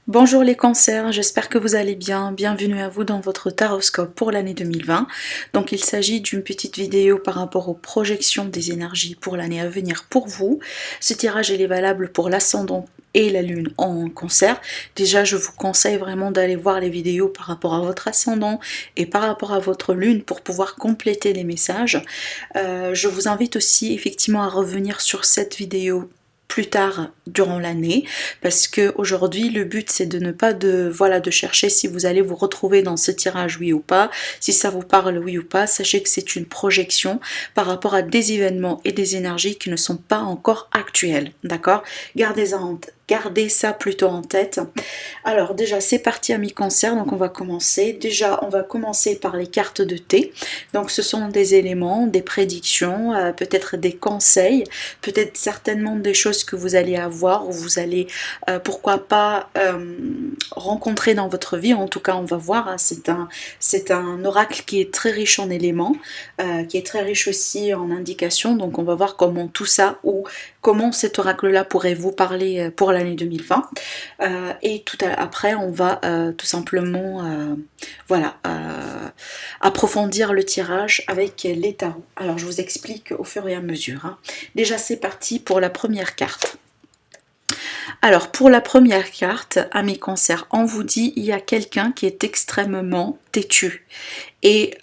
Bonjour les cancers, j'espère que vous allez bien. Bienvenue à vous dans votre taroscope pour l'année 2020. Donc il s'agit d'une petite vidéo par rapport aux projections des énergies pour l'année à venir pour vous. Ce tirage il est valable pour l'ascendant et la lune en cancer. Déjà je vous conseille vraiment d'aller voir les vidéos par rapport à votre ascendant et par rapport à votre lune pour pouvoir compléter les messages. Je vous invite aussi effectivement à revenir sur cette vidéo plus tard durant l'année, parce que aujourd'hui le but c'est de ne pas de chercher si vous allez vous retrouver dans ce tirage oui ou pas, si ça vous parle oui ou pas. Sachez que c'est une projection par rapport à des événements et des énergies qui ne sont pas encore actuelles, d'accord? Gardez ça plutôt en tête. Alors déjà c'est parti amis cancer, donc on va commencer. Déjà on va commencer par les cartes de thé. Donc ce sont des éléments, des prédictions, peut-être des conseils, peut-être certainement des choses que vous allez avoir ou vous allez pourquoi pas rencontrer dans votre vie. En tout cas on va voir, hein, c'est un oracle qui est très riche en éléments, qui est très riche aussi en indications. Donc on va voir comment tout ça ou comment cet oracle-là pourrait vous parler pour l'année 2020. Et après, on va tout simplement approfondir le tirage avec les tarots. Alors, je vous explique au fur et à mesure, hein. Déjà, c'est parti pour la première carte. Alors, pour la première carte, amis cancer, on vous dit il y a quelqu'un qui est extrêmement têtu et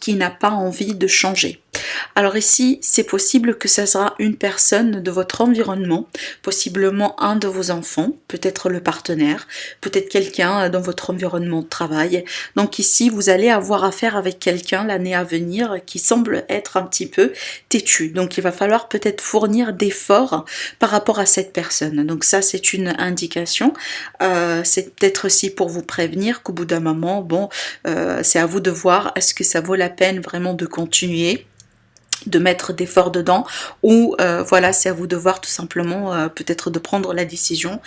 qui n'a pas envie de changer. Alors ici, c'est possible que ça sera une personne de votre environnement, possiblement un de vos enfants, peut-être le partenaire, peut-être quelqu'un dans votre environnement de travail. Donc ici, vous allez avoir affaire avec quelqu'un l'année à venir qui semble être un petit peu têtu. Donc il va falloir peut-être fournir d'efforts par rapport à cette personne. Donc ça, c'est une indication. C'est peut-être aussi pour vous prévenir qu'au bout d'un moment, bon, c'est à vous de voir, est-ce que ça vaut la peine vraiment de continuer, de mettre d'efforts dedans, ou voilà, c'est à vous de voir tout simplement, peut-être de prendre la décision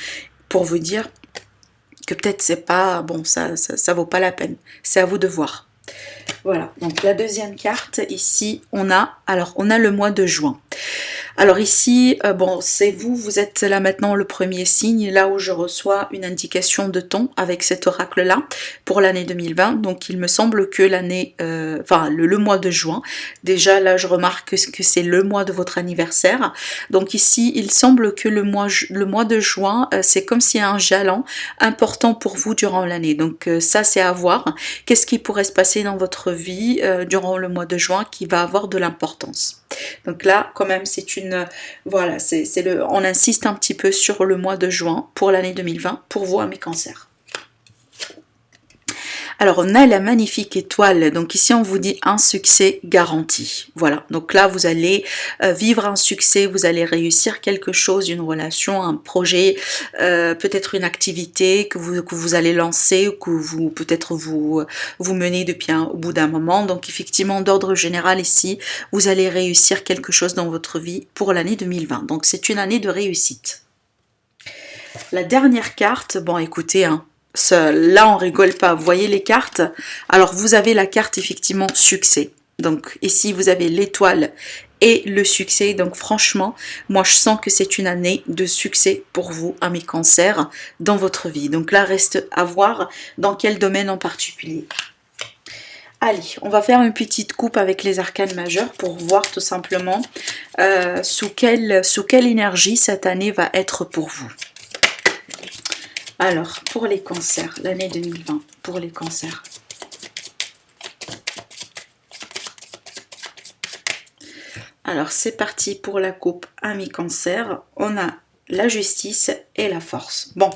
pour vous dire que peut-être c'est pas bon, ça vaut pas la peine. C'est à vous de voir. Voilà, donc la deuxième carte ici, on a le mois de juin. Alors ici, bon, c'est vous êtes là maintenant le premier signe, là où je reçois une indication de temps avec cet oracle-là pour l'année 2020. Donc il me semble que l'année, le mois de juin, déjà là je remarque que c'est le mois de votre anniversaire. Donc ici, il semble que le mois de juin, c'est comme s'il y a un jalon important pour vous durant l'année. Donc ça c'est à voir. Qu'est-ce qui pourrait se passer dans votre vie durant le mois de juin qui va avoir de l'importance? Donc là, quand même, c'est une... Voilà, on insiste un petit peu sur le mois de juin pour l'année 2020, pour vous, amis cancers. Alors, on a la magnifique étoile. Donc ici, on vous dit un succès garanti. Voilà. Donc là, vous allez vivre un succès, vous allez réussir quelque chose, une relation, un projet, peut-être une activité que vous allez lancer ou que vous peut-être vous menez depuis au bout d'un moment. Donc effectivement, d'ordre général ici, vous allez réussir quelque chose dans votre vie pour l'année 2020. Donc c'est une année de réussite. La dernière carte, bon écoutez, hein, là on rigole pas, vous voyez les cartes. Alors vous avez la carte effectivement succès, donc ici vous avez l'étoile et le succès. Donc franchement, moi je sens que c'est une année de succès pour vous, amis cancers, dans votre vie. Donc là reste à voir dans quel domaine en particulier. Allez, on va faire une petite coupe avec les arcanes majeures pour voir tout simplement sous quelle énergie cette année va être pour vous. Alors, pour les cancers, l'année 2020, pour les cancers. Alors, c'est parti pour la coupe amis cancer. On a la justice et la force. Bon,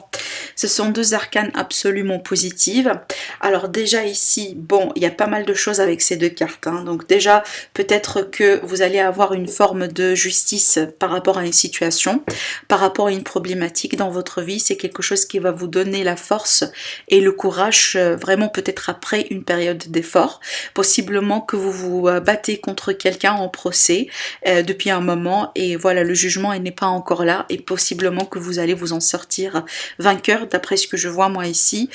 ce sont deux arcanes absolument positives. Alors déjà ici, bon, il y a pas mal de choses avec ces deux cartes, hein. Donc déjà, peut-être que vous allez avoir une forme de justice par rapport à une situation, par rapport à une problématique dans votre vie. C'est quelque chose qui va vous donner la force et le courage, vraiment peut-être après une période d'effort. Possiblement que vous vous battez contre quelqu'un en procès depuis un moment et voilà, le jugement n'est pas encore là et possiblement que vous allez vous en sortir vainqueur d'après ce que je vois moi ici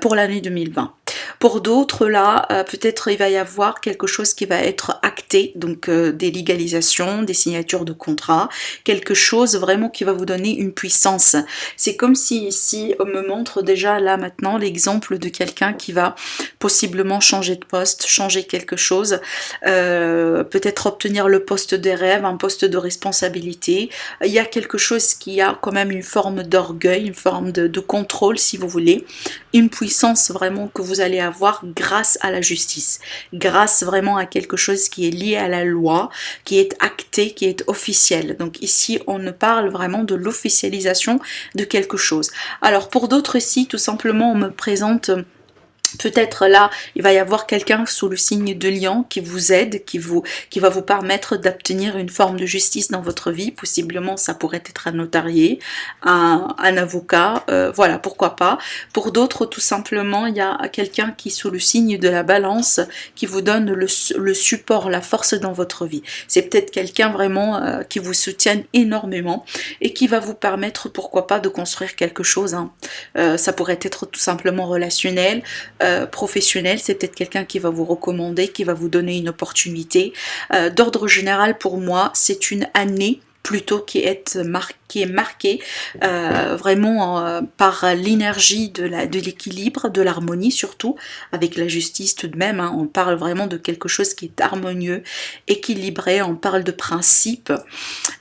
pour l'année 2020. Pour d'autres, là, peut-être il va y avoir quelque chose qui va être acté, donc des légalisations, des signatures de contrats, quelque chose vraiment qui va vous donner une puissance. C'est comme si ici, on me montre déjà là maintenant l'exemple de quelqu'un qui va possiblement changer de poste, changer quelque chose, peut-être obtenir le poste des rêves, un poste de responsabilité. Il y a quelque chose qui a quand même une forme d'orgueil, une forme de contrôle si vous voulez, une puissance vraiment que vous allez avoir grâce à la justice, grâce vraiment à quelque chose qui est lié à la loi, qui est acté, qui est officiel. Donc ici on ne parle vraiment de l'officialisation de quelque chose. Alors pour d'autres ici, tout simplement on me présente peut-être là, il va y avoir quelqu'un sous le signe de Lion qui vous aide, qui va vous permettre d'obtenir une forme de justice dans votre vie. Possiblement, ça pourrait être un notarié, un avocat, voilà, pourquoi pas. Pour d'autres, tout simplement, il y a quelqu'un qui sous le signe de la balance, qui vous donne le support, la force dans votre vie. C'est peut-être quelqu'un vraiment qui vous soutient énormément et qui va vous permettre, pourquoi pas, de construire quelque chose. Hein. Ça pourrait être tout simplement relationnel, professionnel, c'est peut-être quelqu'un qui va vous recommander, qui va vous donner une opportunité. D'ordre général, pour moi, c'est une année plutôt qui est marquée vraiment par l'énergie de l'équilibre, de l'harmonie surtout, avec la justice tout de même. Hein, on parle vraiment de quelque chose qui est harmonieux, équilibré, on parle de principe,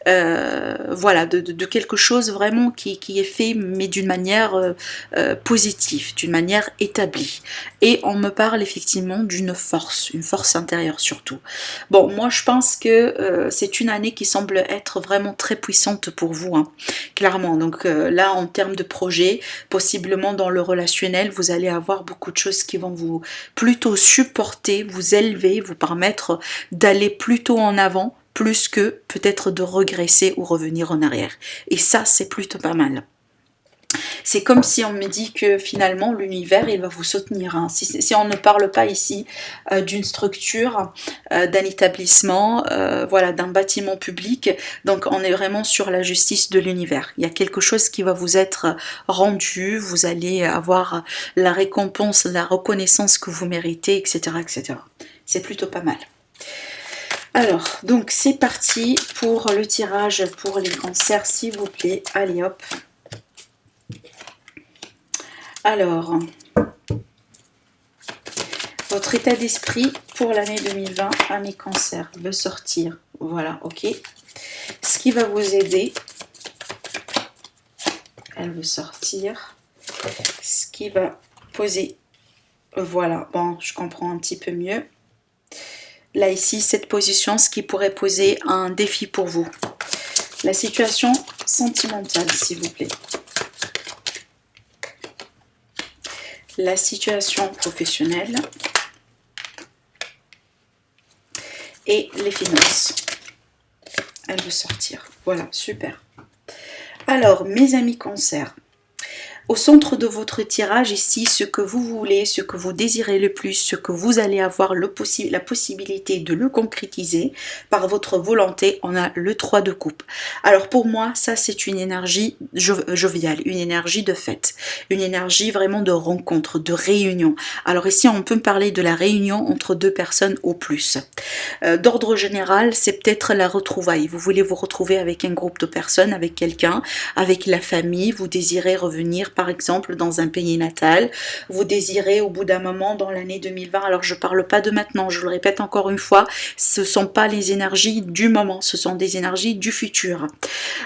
voilà, de quelque chose vraiment qui est fait, mais d'une manière positive, d'une manière établie. Et on me parle effectivement d'une force, une force intérieure surtout. Bon, moi je pense que c'est une année qui semble être vraiment très puissante pour vous, hein, clairement. Donc là, en termes de projet, possiblement dans le relationnel, vous allez avoir beaucoup de choses qui vont vous plutôt supporter, vous élever, vous permettre d'aller plutôt en avant, plus que peut-être de regresser ou revenir en arrière. Et ça, c'est plutôt pas mal. C'est comme si on me dit que finalement l'univers il va vous soutenir. Hein. Si on ne parle pas ici d'une structure, d'un établissement, voilà, d'un bâtiment public, donc on est vraiment sur la justice de l'univers. Il y a quelque chose qui va vous être rendu, vous allez avoir la récompense, la reconnaissance que vous méritez, etc. etc. C'est plutôt pas mal. Alors, donc c'est parti pour le tirage pour les cancers, s'il vous plaît. Allez hop. Alors, votre état d'esprit pour l'année 2020 à mes cancers veut sortir. Voilà, ok. Ce qui va vous aider, elle veut sortir. Ce qui va poser, voilà, bon, je comprends un petit peu mieux. Là, ici, cette position, ce qui pourrait poser un défi pour vous. La situation sentimentale, s'il vous plaît. La situation professionnelle et les finances. Elle veut sortir. Voilà, super. Alors, mes amis cancers, au centre de votre tirage ici, ce que vous voulez, ce que vous désirez le plus, ce que vous allez avoir la possibilité de le concrétiser par votre volonté, on a le 3 de coupe. Alors pour moi, ça c'est une énergie joviale, une énergie de fête, une énergie vraiment de rencontre, de réunion. Alors ici, on peut parler de la réunion entre deux personnes au plus. D'ordre général, c'est peut-être la retrouvaille. Vous voulez vous retrouver avec un groupe de personnes, avec quelqu'un, avec la famille, vous désirez revenir par exemple dans un pays natal, vous désirez au bout d'un moment dans l'année 2020, alors je parle pas de maintenant, je le répète encore une fois, ce sont pas les énergies du moment, ce sont des énergies du futur.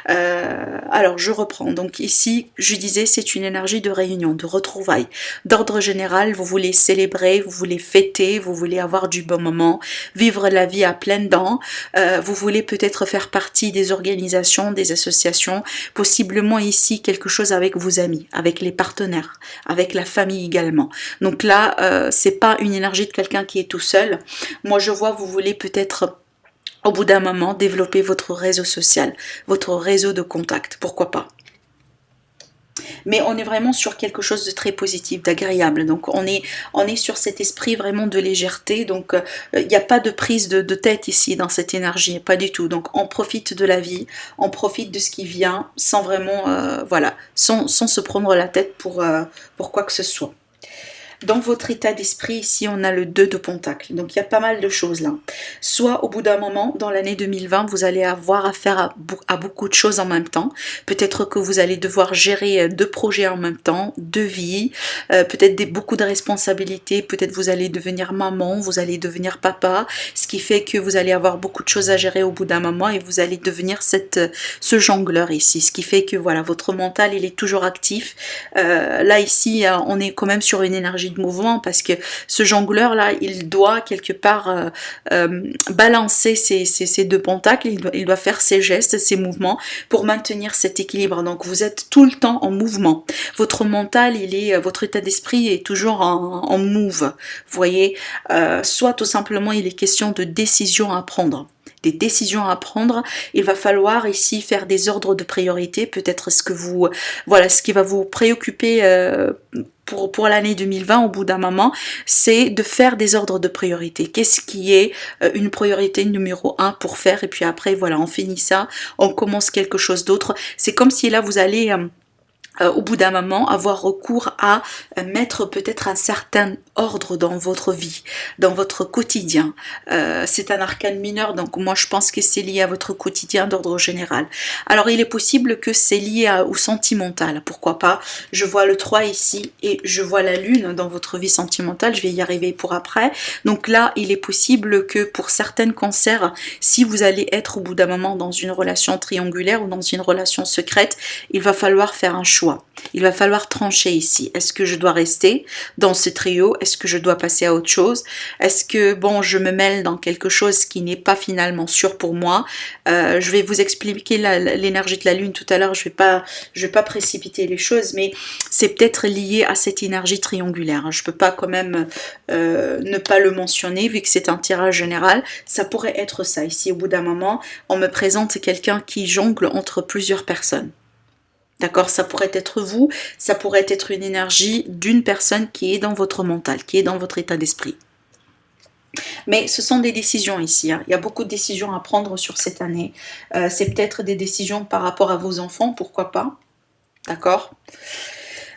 Alors je reprends, donc ici je disais c'est une énergie de réunion, de retrouvailles. D'ordre général, vous voulez célébrer, vous voulez fêter, vous voulez avoir du bon moment, vivre la vie à pleines dents, vous voulez peut-être faire partie des organisations, des associations, possiblement ici quelque chose avec vos amis, avec les partenaires, avec la famille également. Donc là, c'est pas une énergie de quelqu'un qui est tout seul. Moi, je vois, vous voulez peut-être au bout d'un moment développer votre réseau social, votre réseau de contacts, pourquoi pas. Mais on est vraiment sur quelque chose de très positif, d'agréable. Donc on est sur cet esprit vraiment de légèreté. Donc il n'y a pas de prise de tête ici dans cette énergie, pas du tout. Donc on profite de la vie, on profite de ce qui vient sans vraiment, voilà, sans se prendre la tête pour quoi que ce soit. dans votre état d'esprit, ici on a le 2 de Pentacle, donc il y a pas mal de choses là. Soit au bout d'un moment, dans l'année 2020, vous allez avoir affaire à beaucoup de choses en même temps. Peut-être que vous allez devoir gérer 2 projets en même temps, 2 vies, peut-être beaucoup de responsabilités, peut-être vous allez devenir maman, vous allez devenir papa, ce qui fait que vous allez avoir beaucoup de choses à gérer au bout d'un moment et vous allez devenir ce jongleur ici, ce qui fait que voilà, votre mental il est toujours actif. Là ici, on est quand même sur une énergie de mouvement parce que ce jongleur là, il doit quelque part balancer ses 2 pentacles, il doit faire ses gestes, ses mouvements pour maintenir cet équilibre. Donc vous êtes tout le temps en mouvement. Votre mental, votre état d'esprit est toujours en move. Vous voyez, soit tout simplement il est question de décisions à prendre. Des décisions à prendre, il va falloir ici faire des ordres de priorité, peut-être ce qui va vous préoccuper pour l'année 2020 au bout d'un moment, c'est de faire des ordres de priorité. Qu'est-ce qui est une priorité numéro 1 pour faire, et puis après voilà, on finit ça, on commence quelque chose d'autre. C'est comme si là vous allez au bout d'un moment avoir recours à mettre peut-être un certain ordre dans votre vie, dans votre quotidien. C'est un arcane mineur, donc moi je pense que c'est lié à votre quotidien d'ordre général. Alors il est possible que c'est lié au sentimental, pourquoi pas. Je vois le 3 ici et je vois la lune dans votre vie sentimentale, je vais y arriver pour après. Donc là il est possible que pour certaines cancers, si vous allez être au bout d'un moment dans une relation triangulaire ou dans une relation secrète, il va falloir faire un choix. Il va falloir trancher ici. Est-ce que je dois rester dans ce trio? Est-ce que je dois passer à autre chose? Est-ce que bon, je me mêle dans quelque chose qui n'est pas finalement sûr pour moi? Je vais vous expliquer l'énergie de la lune tout à l'heure. Je vais pas précipiter les choses, mais c'est peut-être lié à cette énergie triangulaire. Je peux pas quand même ne pas le mentionner vu que c'est un tirage général. Ça pourrait être ça. Ici, au bout d'un moment, on me présente quelqu'un qui jongle entre plusieurs personnes. D'accord, ça pourrait être vous, ça pourrait être une énergie d'une personne qui est dans votre mental, qui est dans votre état d'esprit. Mais ce sont des décisions ici, hein. Il y a beaucoup de décisions à prendre sur cette année. C'est peut-être des décisions par rapport à vos enfants, pourquoi pas. D'accord ?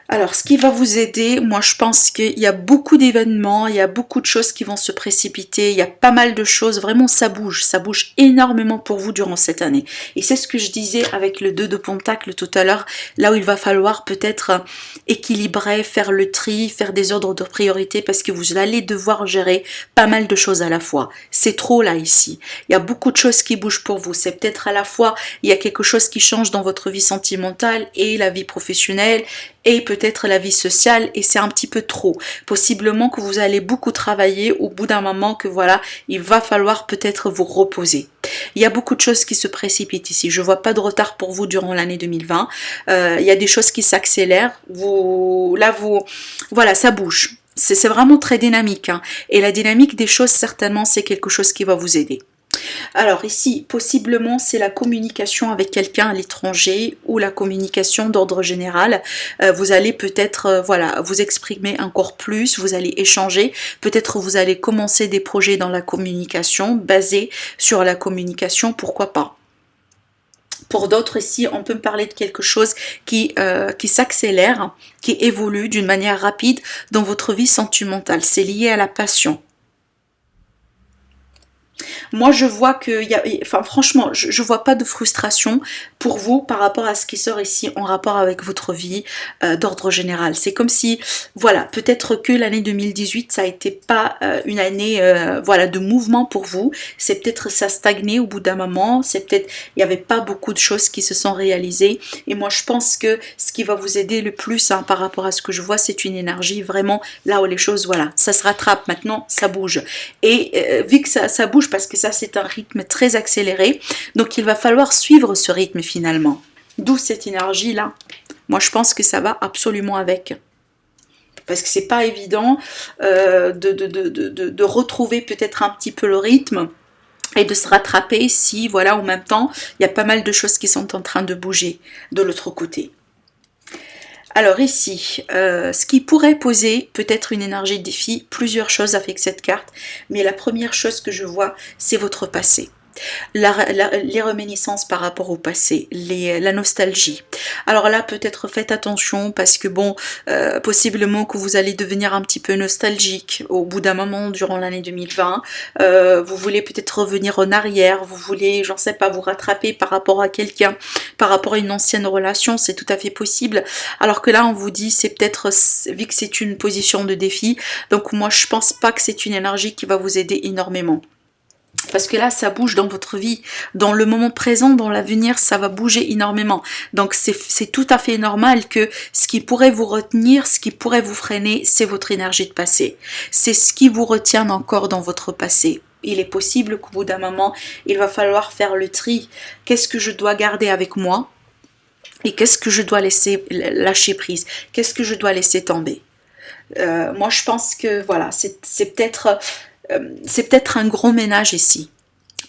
Alors, ce qui va vous aider, moi je pense qu'il y a beaucoup d'événements, il y a beaucoup de choses qui vont se précipiter, il y a pas mal de choses, vraiment ça bouge énormément pour vous durant cette année. Et c'est ce que je disais avec le 2 de Pentacle tout à l'heure, là où il va falloir peut-être équilibrer, faire le tri, faire des ordres de priorité parce que vous allez devoir gérer pas mal de choses à la fois. C'est trop là ici, il y a beaucoup de choses qui bougent pour vous, c'est peut-être à la fois, il y a quelque chose qui change dans votre vie sentimentale et la vie professionnelle, et peut-être la vie sociale, et c'est un petit peu trop. Possiblement que vous allez beaucoup travailler au bout d'un moment que voilà, il va falloir peut-être vous reposer. Il y a beaucoup de choses qui se précipitent ici. Je vois pas de retard pour vous durant l'année 2020. Il y a des choses qui s'accélèrent. Voilà, ça bouge. C'est vraiment très dynamique, hein. Et la dynamique des choses, certainement, c'est quelque chose qui va vous aider. Alors ici, possiblement, c'est la communication avec quelqu'un à l'étranger ou la communication d'ordre général. Vous allez peut-être voilà, vous exprimer encore plus, vous allez échanger. Peut-être vous allez commencer des projets dans la communication, basés sur la communication, pourquoi pas. Pour d'autres ici, on peut me parler de quelque chose qui s'accélère, qui évolue d'une manière rapide dans votre vie sentimentale. C'est lié à la passion. Moi, je vois que, enfin, franchement, je vois pas de frustration pour vous par rapport à ce qui sort ici en rapport avec votre vie d'ordre général. C'est comme si, voilà, peut-être que l'année 2018, ça a été pas une année, voilà, de mouvement pour vous. C'est peut-être ça stagnait au bout d'un moment. C'est peut-être, il y avait pas beaucoup de choses qui se sont réalisées. Et moi, je pense que ce qui va vous aider le plus hein, par rapport à ce que je vois, c'est une énergie vraiment là où les choses, voilà, ça se rattrape maintenant, ça bouge. Et vu que ça bouge, parce que ça c'est un rythme très accéléré, donc il va falloir suivre ce rythme finalement. D'où cette énergie là. Moi je pense que ça va absolument avec. Parce que c'est pas évident de retrouver peut-être un petit peu le rythme et de se rattraper si voilà en même temps il y a pas mal de choses qui sont en train de bouger de l'autre côté. Alors ici, ce qui pourrait poser peut-être une énergie de défi, plusieurs choses avec cette carte, mais la première chose que je vois, c'est votre passé. les réminiscences par rapport au passé, la nostalgie. Alors là, peut-être faites attention parce que bon, possiblement que vous allez devenir un petit peu nostalgique au bout d'un moment durant l'année 2020. Vous voulez peut-être revenir en arrière, vous voulez, j'en sais pas, vous rattraper par rapport à quelqu'un, par rapport à une ancienne relation, c'est tout à fait possible. Alors que là, on vous dit, c'est peut-être, vu que c'est une position de défi, donc moi je pense pas que c'est une énergie qui va vous aider énormément. Parce que là, ça bouge dans votre vie, dans le moment présent, dans l'avenir, ça va bouger énormément. Donc c'est tout à fait normal que ce qui pourrait vous retenir, ce qui pourrait vous freiner, c'est votre énergie de passé. C'est ce qui vous retient encore dans votre passé. Il est possible qu'au bout d'un moment, il va falloir faire le tri. Qu'est-ce que je dois garder avec moi? Et qu'est-ce que je dois laisser lâcher prise? Qu'est-ce que je dois laisser tomber? Moi, je pense que voilà, c'est peut-être un gros ménage ici,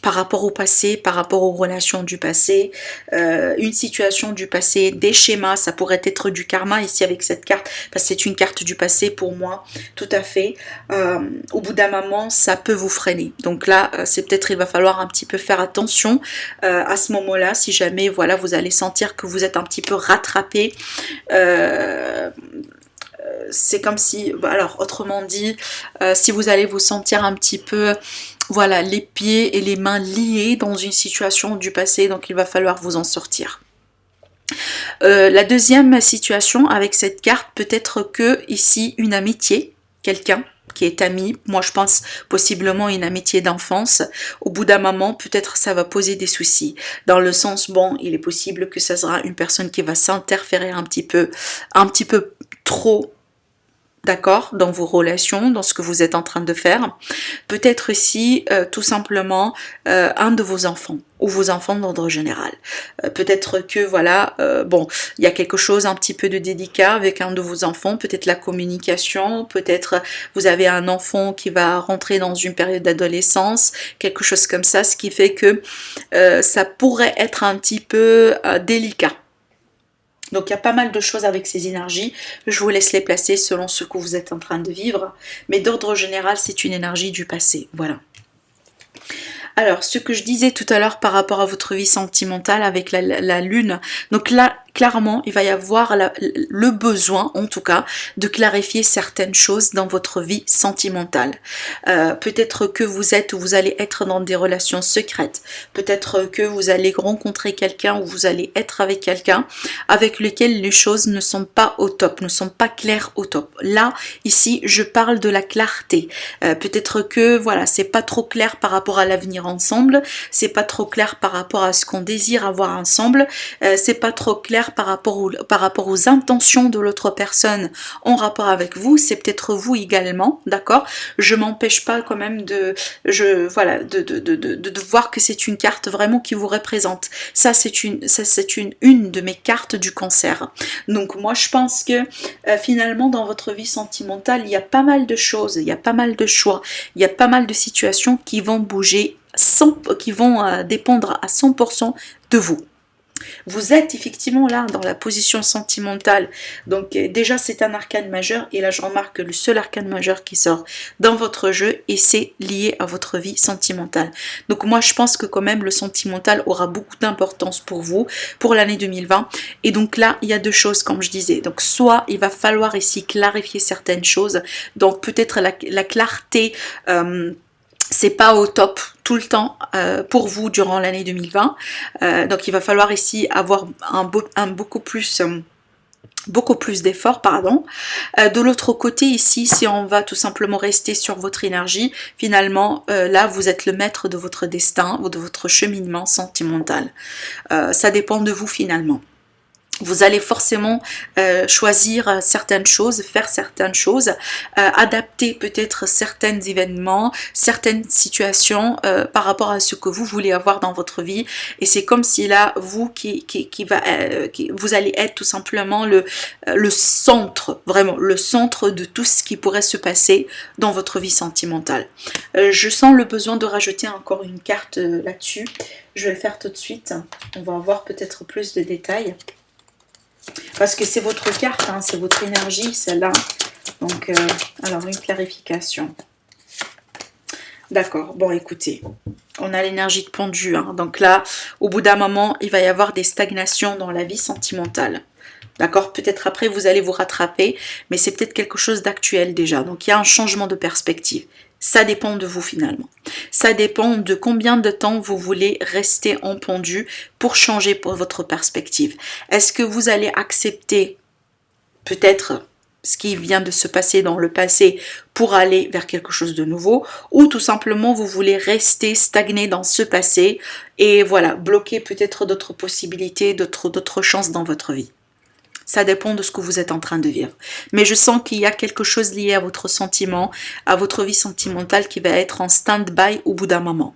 par rapport au passé, par rapport aux relations du passé, une situation du passé, des schémas, ça pourrait être du karma ici avec cette carte, parce que c'est une carte du passé pour moi, tout à fait. Au bout d'un moment, ça peut vous freiner. Donc là, c'est peut-être, il va falloir un petit peu faire attention à ce moment-là, si jamais, voilà, vous allez sentir que vous êtes un petit peu rattrapé. C'est comme si, alors autrement dit, si vous allez vous sentir un petit peu, voilà, les pieds et les mains liés dans une situation du passé, donc il va falloir vous en sortir. La deuxième situation avec cette carte peut être que ici une amitié, quelqu'un qui est ami, moi je pense possiblement une amitié d'enfance, au bout d'un moment peut-être ça va poser des soucis, dans le sens, bon, il est possible que ça sera une personne qui va s'interférer un petit peu trop, d'accord, dans vos relations, dans ce que vous êtes en train de faire. Peut-être aussi tout simplement un de vos enfants ou vos enfants d'ordre général. Peut-être que voilà, bon, il y a quelque chose un petit peu de délicat avec un de vos enfants, peut-être la communication, peut-être vous avez un enfant qui va rentrer dans une période d'adolescence, quelque chose comme ça, ce qui fait que ça pourrait être un petit peu délicat. Donc il y a pas mal de choses avec ces énergies, je vous laisse les placer selon ce que vous êtes en train de vivre, mais d'ordre général c'est une énergie du passé, voilà. Alors ce que je disais tout à l'heure par rapport à votre vie sentimentale avec la lune, donc là clairement il va y avoir le besoin en tout cas de clarifier certaines choses dans votre vie sentimentale. Peut-être que vous allez être dans des relations secrètes, peut-être que vous allez rencontrer quelqu'un ou vous allez être avec quelqu'un avec lequel les choses ne sont pas au top, ne sont pas claires au top. Là, ici, je parle de la clarté. Peut-être que voilà, c'est pas trop clair par rapport à l'avenir ensemble, c'est pas trop clair par rapport à ce qu'on désire avoir ensemble, c'est pas trop clair par rapport aux intentions de l'autre personne en rapport avec vous, c'est peut-être vous également, d'accord? Je m'empêche pas quand même de voir que c'est une carte vraiment qui vous représente. Ça c'est une de mes cartes du cancer. Donc moi je pense que finalement dans votre vie sentimentale, il y a pas mal de choses, il y a pas mal de choix, il y a pas mal de situations qui vont bouger, qui vont dépendre à 100% de vous. Vous êtes effectivement là dans la position sentimentale, donc déjà c'est un arcane majeur, et là je remarque que le seul arcane majeur qui sort dans votre jeu, et c'est lié à votre vie sentimentale. Donc moi je pense que quand même le sentimental aura beaucoup d'importance pour vous, pour l'année 2020, et donc là il y a deux choses comme je disais, donc soit il va falloir ici clarifier certaines choses, donc peut-être la clarté, c'est pas au top tout le temps pour vous durant l'année 2020, donc il va falloir ici avoir beaucoup plus d'efforts, pardon. De l'autre côté ici, si on va tout simplement rester sur votre énergie, finalement là vous êtes le maître de votre destin ou de votre cheminement sentimental. Ça dépend de vous finalement. Vous allez forcément choisir certaines choses, faire certaines choses, adapter peut-être certains événements, certaines situations par rapport à ce que vous voulez avoir dans votre vie. Et c'est comme si là, vous vous allez être tout simplement le centre, vraiment le centre de tout ce qui pourrait se passer dans votre vie sentimentale. Je sens le besoin de rajouter encore une carte là-dessus. Je vais le faire tout de suite. On va avoir peut-être plus de détails. Parce que c'est votre carte, hein, c'est votre énergie, celle-là. Donc, alors, une clarification. D'accord, bon écoutez, on a l'énergie de pendu, hein. Donc là, au bout d'un moment, il va y avoir des stagnations dans la vie sentimentale. D'accord, peut-être après vous allez vous rattraper, mais c'est peut-être quelque chose d'actuel déjà. Donc il y a un changement de perspective. Ça dépend de vous finalement. Ça dépend de combien de temps vous voulez rester en pendu pour changer pour votre perspective. Est-ce que vous allez accepter peut-être ce qui vient de se passer dans le passé pour aller vers quelque chose de nouveau, ou tout simplement vous voulez rester stagné dans ce passé et voilà, bloquer peut-être d'autres possibilités, d'autres chances dans votre vie. Ça dépend de ce que vous êtes en train de vivre. Mais je sens qu'il y a quelque chose lié à votre sentiment, à votre vie sentimentale qui va être en stand-by au bout d'un moment.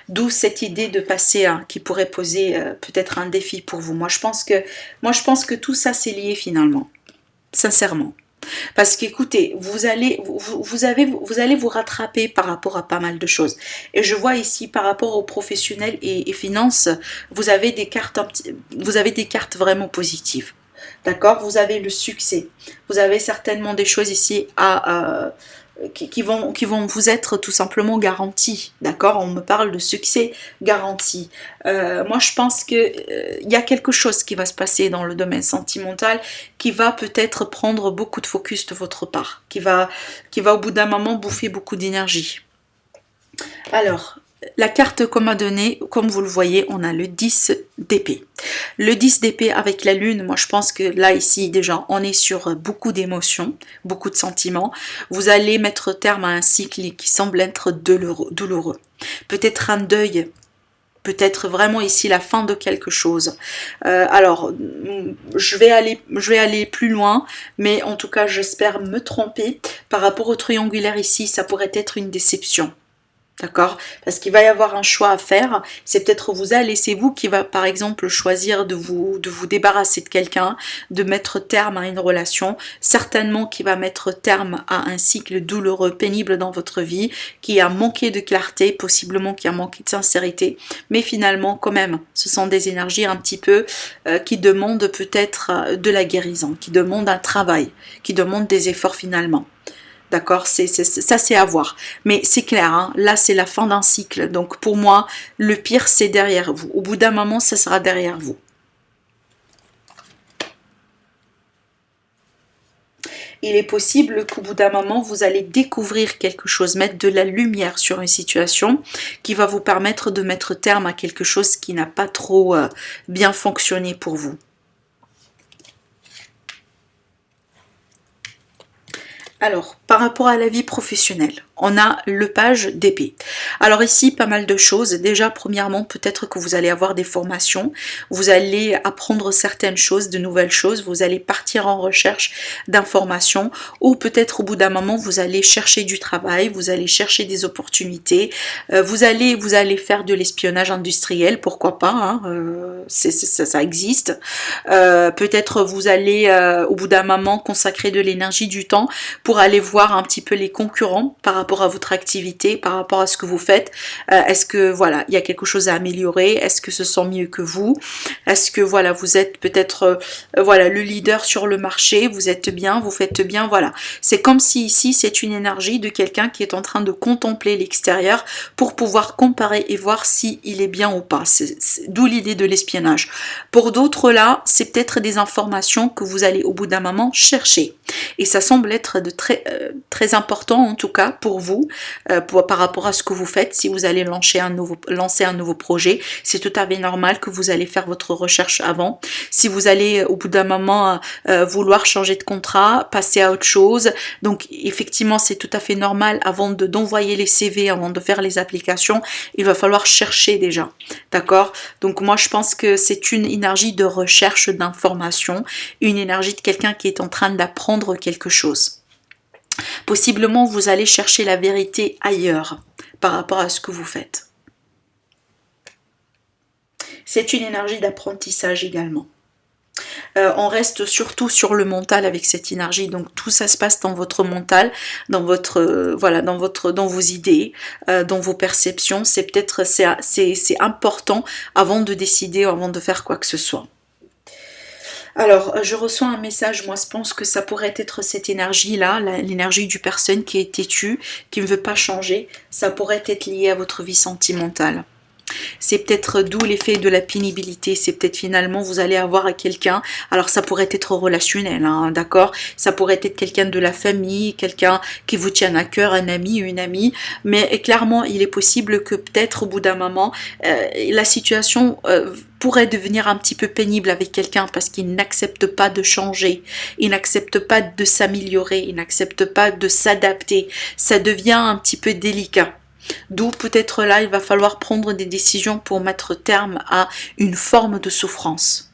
D'où cette idée de passer qui pourrait poser peut-être un défi pour vous. Moi, je pense que tout ça, c'est lié finalement. Sincèrement. Parce qu'écoutez, vous allez vous rattraper par rapport à pas mal de choses. Et je vois ici par rapport aux professionnels et finances, vous avez des cartes vraiment positives. D'accord? Vous avez le succès. Vous avez certainement des choses ici qui vont vous être tout simplement garanties. D'accord? On me parle de succès garanti. Moi, je pense que y a quelque chose qui va se passer dans le domaine sentimental qui va peut-être prendre beaucoup de focus de votre part, qui va au bout d'un moment bouffer beaucoup d'énergie. Alors, la carte qu'on m'a donnée, comme vous le voyez, on a le 10 d'épée. Le 10 d'épée avec la lune, moi je pense que là, ici, déjà, on est sur beaucoup d'émotions, beaucoup de sentiments. Vous allez mettre terme à un cycle qui semble être douloureux. Peut-être un deuil, peut-être vraiment ici la fin de quelque chose. Alors, je vais aller plus loin, mais en tout cas, j'espère me tromper. Par rapport au triangulaire ici, ça pourrait être une déception. D'accord? Parce qu'il va y avoir un choix à faire. C'est peut-être c'est vous qui va par exemple choisir de vous débarrasser de quelqu'un, de mettre terme à une relation, certainement qui va mettre terme à un cycle douloureux, pénible dans votre vie, qui a manqué de clarté, possiblement qui a manqué de sincérité, mais finalement quand même, ce sont des énergies un petit peu qui demandent peut-être de la guérison, qui demandent un travail, qui demandent des efforts finalement. D'accord, ça c'est à voir. Mais c'est clair, hein, là c'est la fin d'un cycle. Donc pour moi, le pire c'est derrière vous. Au bout d'un moment, ça sera derrière vous. Il est possible qu'au bout d'un moment, vous allez découvrir quelque chose, mettre de la lumière sur une situation qui va vous permettre de mettre terme à quelque chose qui n'a pas trop bien fonctionné pour vous. Alors, par rapport à la vie professionnelle, on a le page d'épée. Alors ici, pas mal de choses. Déjà, premièrement, peut-être que vous allez avoir des formations, vous allez apprendre certaines choses, de nouvelles choses, vous allez partir en recherche d'informations, ou peut-être au bout d'un moment, vous allez chercher du travail, vous allez chercher des opportunités, vous allez faire de l'espionnage industriel, pourquoi pas, hein, ça existe. Peut-être vous allez, au bout d'un moment, consacrer de l'énergie, du temps, pour aller voir un petit peu les concurrents par rapport à votre activité, par rapport à ce que vous faites. Est-ce que voilà, il y a quelque chose à améliorer? Est-ce que ce sont mieux que vous? Est-ce que voilà, vous êtes peut-être voilà le leader sur le marché, vous êtes bien, vous faites bien, voilà. C'est comme si ici c'est une énergie de quelqu'un qui est en train de contempler l'extérieur pour pouvoir comparer et voir si il est bien ou pas. D'où l'idée de l'espionnage. Pour d'autres là, c'est peut-être des informations que vous allez au bout d'un moment chercher. Et ça semble être de très important en tout cas pour vous, par rapport à ce que vous faites. Si vous allez lancer un nouveau projet, c'est tout à fait normal que vous allez faire votre recherche avant. Si vous allez au bout d'un moment vouloir changer de contrat, passer à autre chose, donc effectivement c'est tout à fait normal avant d'envoyer les CV, avant de faire les applications, il va falloir chercher déjà, d'accord? Donc moi je pense que c'est une énergie de recherche d'information, une énergie de quelqu'un qui est en train d'apprendre quelque chose. Possiblement, vous allez chercher la vérité ailleurs par rapport à ce que vous faites. C'est une énergie d'apprentissage également. On reste surtout sur le mental avec cette énergie, donc tout ça se passe dans votre mental, dans votre voilà, dans vos idées, dans vos perceptions. C'est important avant de décider, avant de faire quoi que ce soit. Alors, je reçois un message, moi je pense que ça pourrait être cette énergie-là, l'énergie du personne qui est têtue, qui ne veut pas changer, ça pourrait être lié à votre vie sentimentale. C'est peut-être d'où l'effet de la pénibilité, c'est peut-être finalement vous allez avoir à quelqu'un, alors ça pourrait être relationnel, hein, d'accord, ça pourrait être quelqu'un de la famille, quelqu'un qui vous tient à cœur, un ami, une amie, mais clairement il est possible que peut-être au bout d'un moment, la situation pourrait devenir un petit peu pénible avec quelqu'un parce qu'il n'accepte pas de changer, il n'accepte pas de s'améliorer, il n'accepte pas de s'adapter, ça devient un petit peu délicat. D'où peut-être là, il va falloir prendre des décisions pour mettre terme à une forme de souffrance.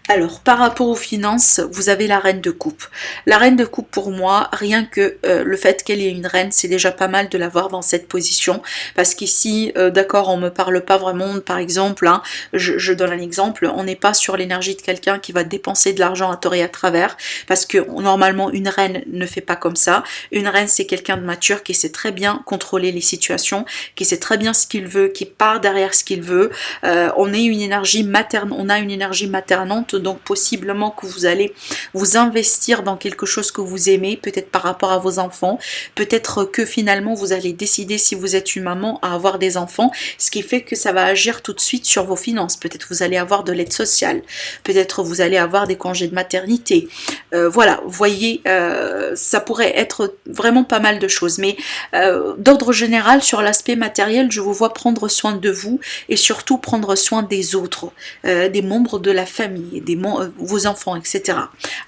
Alors, par rapport aux finances, vous avez la reine de coupe. La reine de coupe, pour moi, rien que le fait qu'elle ait une reine, c'est déjà pas mal de l'avoir dans cette position. Parce qu'ici, d'accord, on ne me parle pas vraiment, par exemple, hein, je donne un exemple, on n'est pas sur l'énergie de quelqu'un qui va dépenser de l'argent à tort et à travers. Parce que normalement, une reine ne fait pas comme ça. Une reine, c'est quelqu'un de mature qui sait très bien contrôler les situations, qui sait très bien ce qu'il veut, qui part derrière ce qu'il veut. On a une énergie maternante, donc possiblement que vous allez vous investir dans quelque chose que vous aimez, peut-être par rapport à vos enfants, peut-être que finalement vous allez décider, si vous êtes une maman, à avoir des enfants, ce qui fait que ça va agir tout de suite sur vos finances. Peut-être vous allez avoir de l'aide sociale, peut-être vous allez avoir des congés de maternité, voilà, vous voyez, ça pourrait être vraiment pas mal de choses, mais d'ordre général, sur l'aspect matériel, je vous vois prendre soin de vous et surtout prendre soin des autres, des membres de la famille, vos enfants, etc.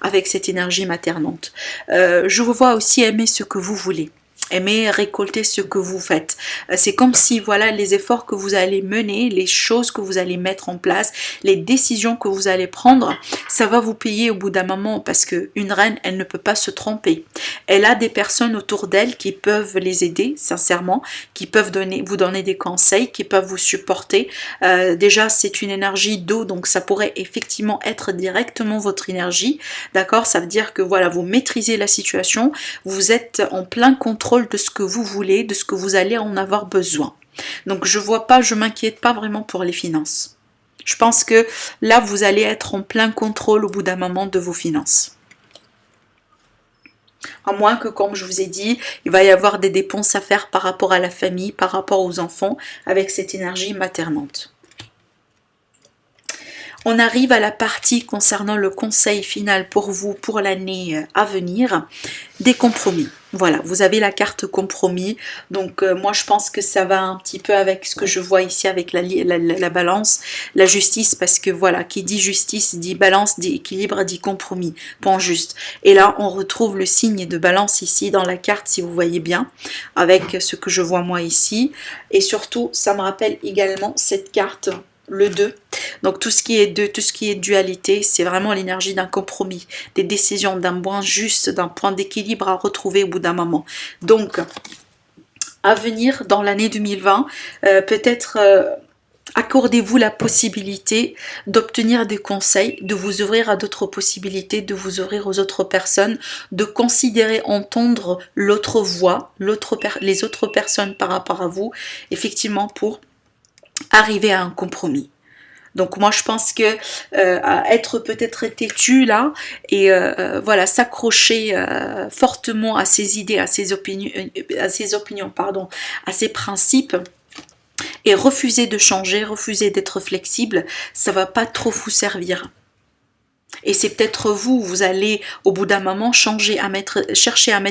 avec cette énergie maternante. Je vous vois aussi aimer ce que vous voulez. Aimer récolter ce que vous faites. C'est comme si, voilà, les efforts que vous allez mener, les choses que vous allez mettre en place, les décisions que vous allez prendre, ça va vous payer au bout d'un moment, parce que une reine, elle ne peut pas se tromper. Elle a des personnes autour d'elle qui peuvent les aider, sincèrement, qui peuvent vous donner des conseils, qui peuvent vous supporter. Déjà, c'est une énergie d'eau, donc ça pourrait effectivement être directement votre énergie, d'accord? Ça veut dire que, voilà, vous maîtrisez la situation, vous êtes en plein contrôle de ce que vous voulez, de ce que vous allez en avoir besoin. Donc je m'inquiète pas vraiment pour les finances. Je pense que là vous allez être en plein contrôle au bout d'un moment de vos finances. À moins que, comme je vous ai dit, il va y avoir des dépenses à faire par rapport à la famille, par rapport aux enfants, avec cette énergie maternante. On arrive à la partie concernant le conseil final pour vous, pour l'année à venir, des compromis. Voilà, vous avez la carte compromis, donc moi je pense que ça va un petit peu avec ce que je vois ici avec la balance, la justice, parce que voilà, qui dit justice dit balance, dit équilibre, dit compromis, point juste. Et là on retrouve le signe de balance ici dans la carte, si vous voyez bien, avec ce que je vois moi ici, et surtout ça me rappelle également cette carte, le 2. Donc tout ce qui est 2, tout ce qui est dualité, c'est vraiment l'énergie d'un compromis, des décisions, d'un point juste, d'un point d'équilibre à retrouver au bout d'un moment. Donc, à venir dans l'année 2020, peut-être accordez-vous la possibilité d'obtenir des conseils, de vous ouvrir à d'autres possibilités, de vous ouvrir aux autres personnes, de considérer, entendre l'autre voix, les autres personnes par rapport à vous, effectivement pour arriver à un compromis. Donc moi je pense que à être peut-être têtu là et voilà, s'accrocher fortement à ses idées, à ses opinions, pardon, à ses principes, et refuser de changer, refuser d'être flexible, ça va pas trop vous servir. Et c'est peut-être vous allez au bout d'un moment chercher à mettre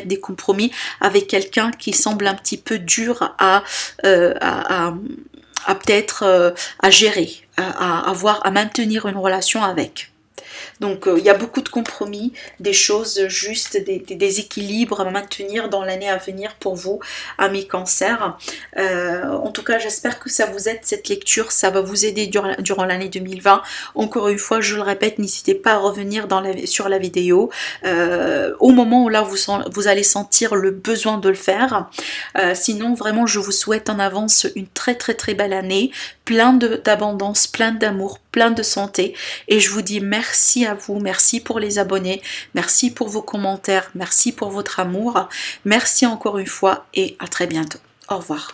des compromis avec quelqu'un qui semble un petit peu dur à peut-être à gérer, à maintenir une relation avec. Donc il y a beaucoup de compromis, des choses justes, des équilibres à maintenir dans l'année à venir pour vous, amis Cancer. En tout cas, j'espère que ça vous aide cette lecture, ça va vous aider durant l'année 2020. Encore une fois, je le répète, n'hésitez pas à revenir sur la vidéo au moment où là vous allez sentir le besoin de le faire. Sinon, vraiment, je vous souhaite en avance une très très très belle année, plein d'abondance, plein d'amour, plein de santé, et je vous dis merci à vous, merci pour les abonnés, merci pour vos commentaires, merci pour votre amour, merci encore une fois et à très bientôt. Au revoir.